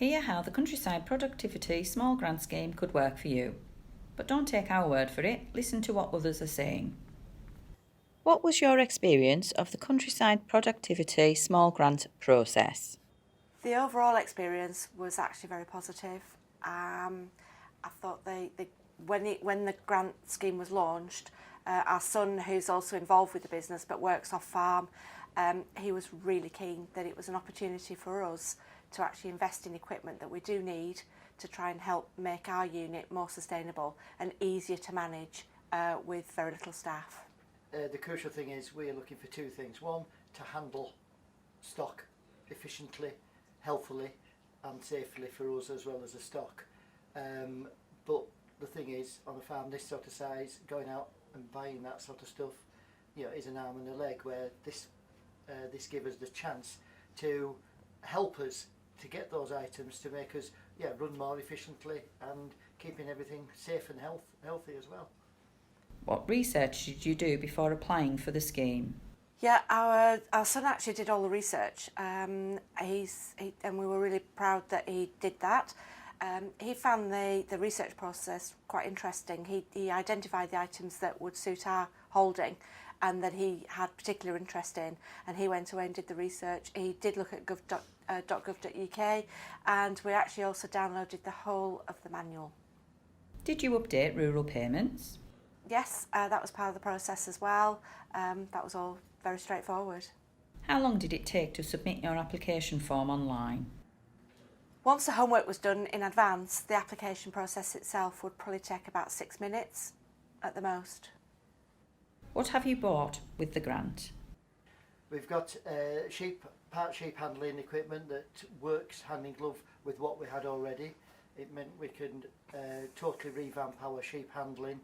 Hear how the Countryside Productivity Small Grant Scheme could work for you. But don't take our word for it, listen to what others are saying. What was your experience of the Countryside Productivity Small Grant process? The overall experience was actually very positive. I thought when the grant scheme was launched, our son, who's also involved with the business but works off farm, he was really keen that it was an opportunity for us to actually invest in equipment that we do need to try and help make our unit more sustainable and easier to manage with very little staff. The crucial thing is we're looking for two things. One, to handle stock efficiently, healthily and safely for us as well as the stock. But the thing is, on a farm this sort of size, going out and buying that sort of stuff, is an arm and a leg, where this gives us the chance to help us to get those items to make us run more efficiently and keeping everything safe and healthy as well. What research did you do before applying for the scheme? Yeah, our son actually did all the research, and we were really proud that he did that. He found the research process quite interesting. He identified the items that would suit our holding and that he had particular interest in, and he went away and did the research. He did look at .gov.uk, and we actually also downloaded the whole of the manual. Did you update rural payments? Yes, that was part of the process as well. That was all very straightforward. How long did it take to submit your application form online? Once the homework was done in advance, the application process itself would probably take about 6 minutes at the most. What have you bought with the grant? We've got part sheep handling equipment that works hand in glove with what we had already. It meant we could totally revamp our sheep handling.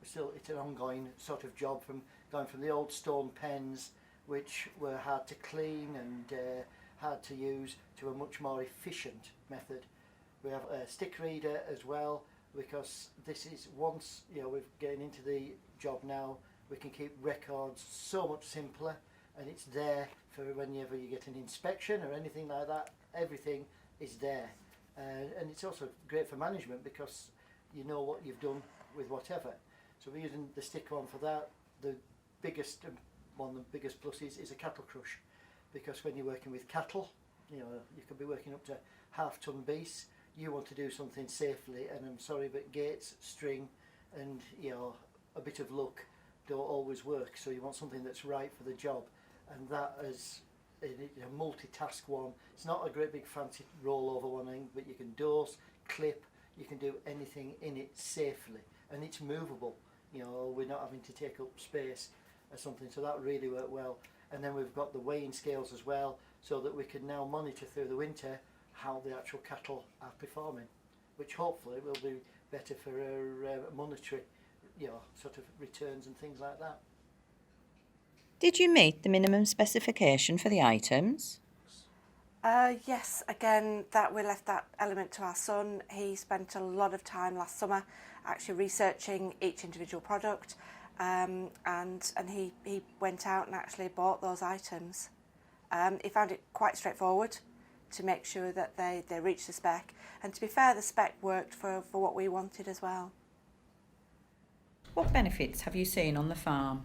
It's an ongoing sort of job, from going from the old stone pens, which were hard to clean and hard to use, to a much more efficient method. We have a stick reader as well, because this is, once we're getting into the job now, we can keep records so much simpler, and it's there for whenever you get an inspection or anything like that. Everything is there, and it's also great for management because you know what you've done with whatever. So we're using the stick one for that. One of the biggest pluses is a cattle crush, because when you're working with cattle, you could be working up to half-ton beasts. You want to do something safely, and I'm sorry, but gates, string, and a bit of luck don't always work. So you want something that's right for the job, and that is a multitask one. It's not a great big fancy rollover one, but you can dose, clip, you can do anything in it safely, and it's movable. We're not having to take up space or something, so that really worked well. And then we've got the weighing scales as well, so that we can now monitor through the winter how the actual cattle are performing, which hopefully will be better for our monetary, sort of returns and things like that. Did you meet the minimum specification for the items? Yes, again, that we left that element to our son. He spent a lot of time last summer actually researching each individual product, and he went out and actually bought those items. He found it quite straightforward to make sure that they reached the spec, and to be fair, the spec worked for what we wanted as well. What benefits have you seen on the farm?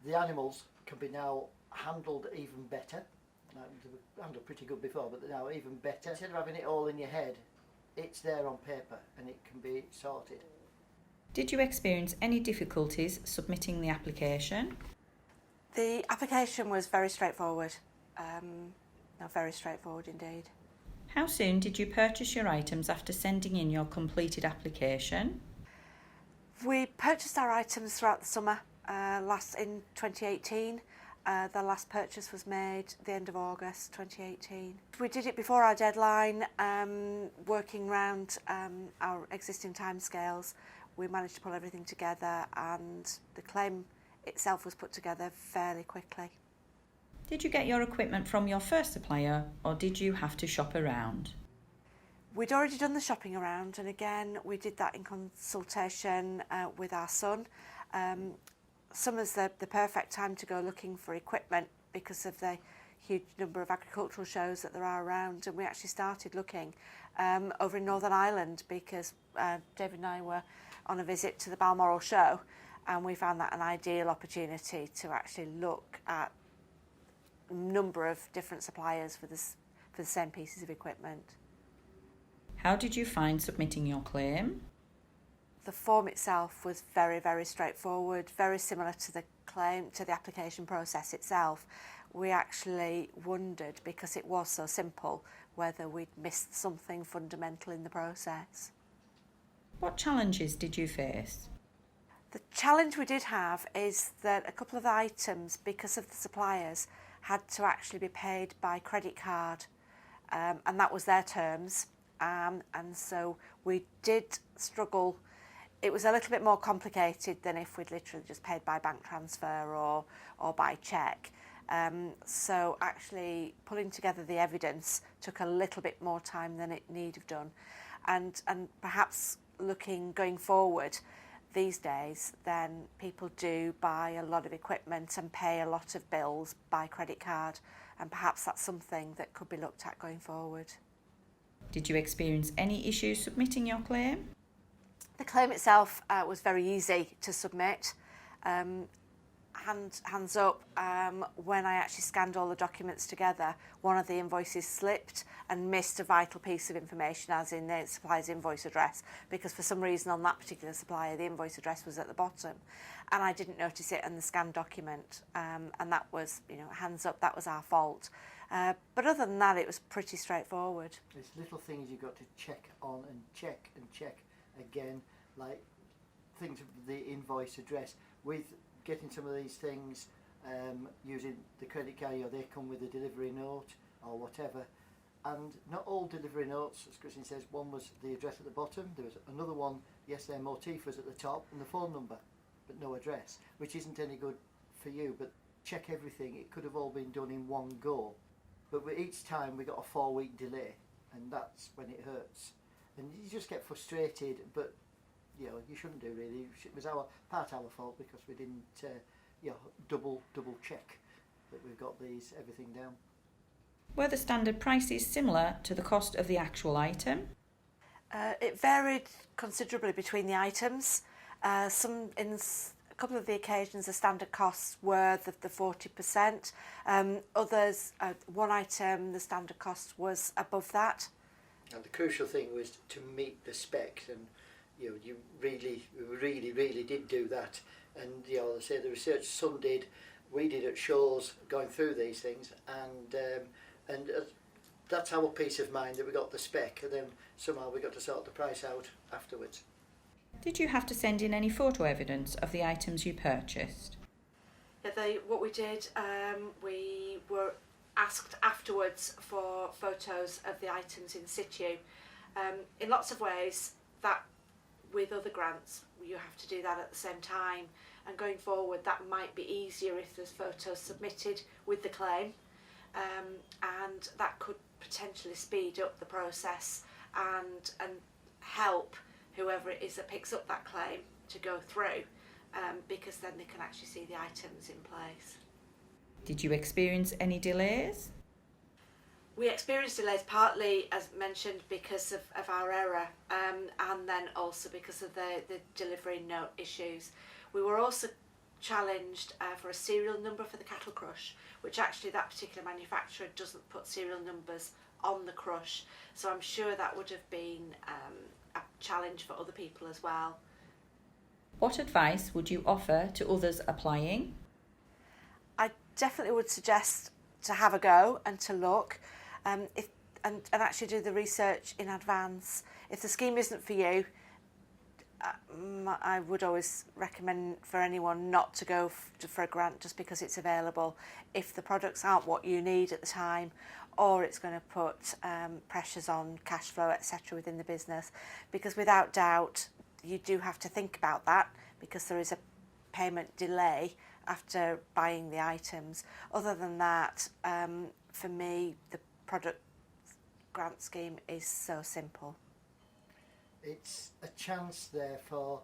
The animals can be now handled even better. They were handled pretty good before, but they're now even better. Instead of having it all in your head, it's there on paper and it can be sorted. Did you experience any difficulties submitting the application? The application was very straightforward. Very straightforward indeed. How soon did you purchase your items after sending in your completed application? We purchased our items throughout the summer, in 2018. The last purchase was made the end of August 2018. We did it before our deadline, working around our existing timescales. We managed to pull everything together, and the claim itself was put together fairly quickly. Did you get your equipment from your first supplier, or did you have to shop around? We'd already done the shopping around, and again we did that in consultation with our son. Summer's the perfect time to go looking for equipment because of the huge number of agricultural shows that there are around, and we actually started looking over in Northern Ireland because David and I were on a visit to the Balmoral show, and we found that an ideal opportunity to actually look at a number of different suppliers for the same pieces of equipment. How did you find submitting your claim? The form itself was very, very straightforward, very similar to the claim, to the application process itself. We actually wondered, because it was so simple, whether we'd missed something fundamental in the process. What challenges did you face? The challenge we did have is that a couple of the items, because of the suppliers, had to actually be paid by credit card, and that was their terms. And so we did struggle. It was a little bit more complicated than if we'd literally just paid by bank transfer or by cheque. So actually pulling together the evidence took a little bit more time than it need have done. And perhaps looking going forward these days, then people do buy a lot of equipment and pay a lot of bills by credit card, and perhaps that's something that could be looked at going forward. Did you experience any issues submitting your claim? The claim itself was very easy to submit. Hands up, when I actually scanned all the documents together, one of the invoices slipped and missed a vital piece of information, as in the supplier's invoice address, because for some reason on that particular supplier the invoice address was at the bottom, and I didn't notice it in the scanned document, and that was, hands up, that was our fault. But other than that, it was pretty straightforward. There's little things you've got to check on and check again, like things of the invoice address. With getting some of these things using the credit card, they come with a delivery note or whatever, and not all delivery notes, as Christine says, one was the address at the bottom, there was another one, yes, their motif was at the top, and the phone number, but no address, which isn't any good for you. But check everything, it could have all been done in one go, but each time we got a 4-week delay, and that's when it hurts, and you just get frustrated. But you shouldn't do, really. It was our fault because we didn't double check that we've got everything down. Were the standard prices similar to the cost of the actual item? It varied considerably between the items. A couple of the occasions the standard costs were the 40%. Others, one item, the standard cost was above that. And the crucial thing was to meet the specs, and you really did do that. And they say the research some did, we did at shows going through these things, and that's our peace of mind that we got the spec, and then somehow we got to sort the price out afterwards. Did you have to send in any photo evidence of the items you purchased? Yeah, what we did, we were asked afterwards for photos of the items in situ. In lots of ways, that with other grants, you have to do that at the same time, and going forward that might be easier if there's photos submitted with the claim, and that could potentially speed up the process and help whoever it is that picks up that claim to go through, because then they can actually see the items in place. Did you experience any delays? We experienced delays partly, as mentioned, because of our error, and then also because of the delivery note issues. We were also challenged for a serial number for the cattle crush, which actually that particular manufacturer doesn't put serial numbers on the crush, so I'm sure that would have been a challenge for other people as well. What advice would you offer to others applying? I definitely would suggest to have a go and to look, and actually do the research in advance. If the scheme isn't for you, I would always recommend for anyone not to go for a grant just because it's available, if the products aren't what you need at the time, or it's going to put pressures on cash flow, etc. within the business, because without doubt you do have to think about that, because there is a payment delay after buying the items. Other than that, for me, the product grant scheme is so simple. It's a chance there for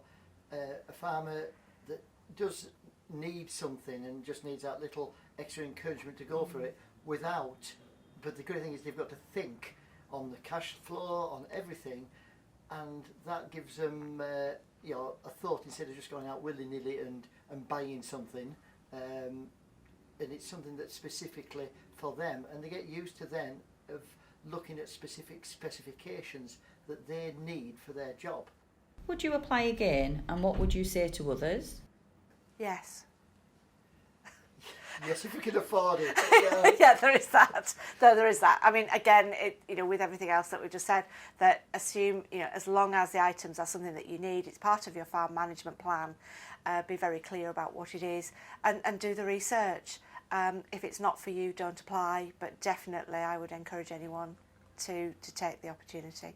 a farmer that does need something and just needs that little extra encouragement to go for it. but the good thing is they've got to think on the cash flow, on everything, and that gives them a thought instead of just going out willy-nilly and buying something. And it's something that's specifically for them, and they get used to then of looking at specific specifications that they need for their job. Would you apply again, and what would you say to others? Yes. Yes, if we can afford it. Yeah, there is that. There is that. I mean, again, with everything else that we just said, that assume, as long as the items are something that you need, it's part of your farm management plan, be very clear about what it is, and do the research. If it's not for you, don't apply, but definitely I would encourage anyone to take the opportunity.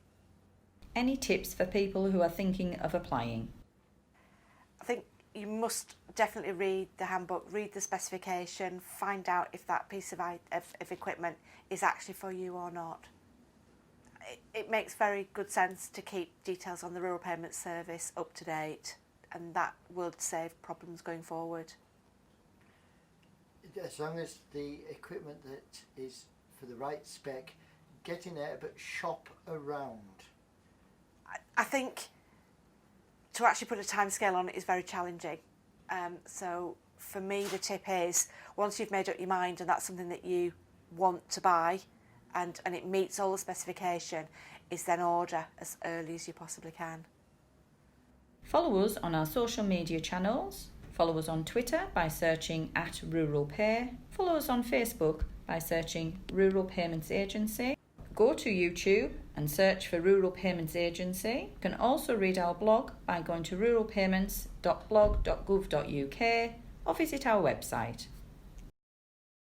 Any tips for people who are thinking of applying? I think you must definitely read the handbook, read the specification, find out if that piece of equipment is actually for you or not. It makes very good sense to keep details on the Rural Payments Service up to date, and that will save problems going forward. As long as the equipment that is for the right spec, get in there but shop around. I think to actually put a timescale on it is very challenging. So for me, the tip is, once you've made up your mind and that's something that you want to buy and it meets all the specification, is then order as early as you possibly can. Follow us on our social media channels. Follow us on Twitter by searching @RuralPay. Follow us on Facebook by searching Rural Payments Agency. Go to YouTube and search for Rural Payments Agency. You can also read our blog by going to ruralpayments.blog.gov.uk or visit our website.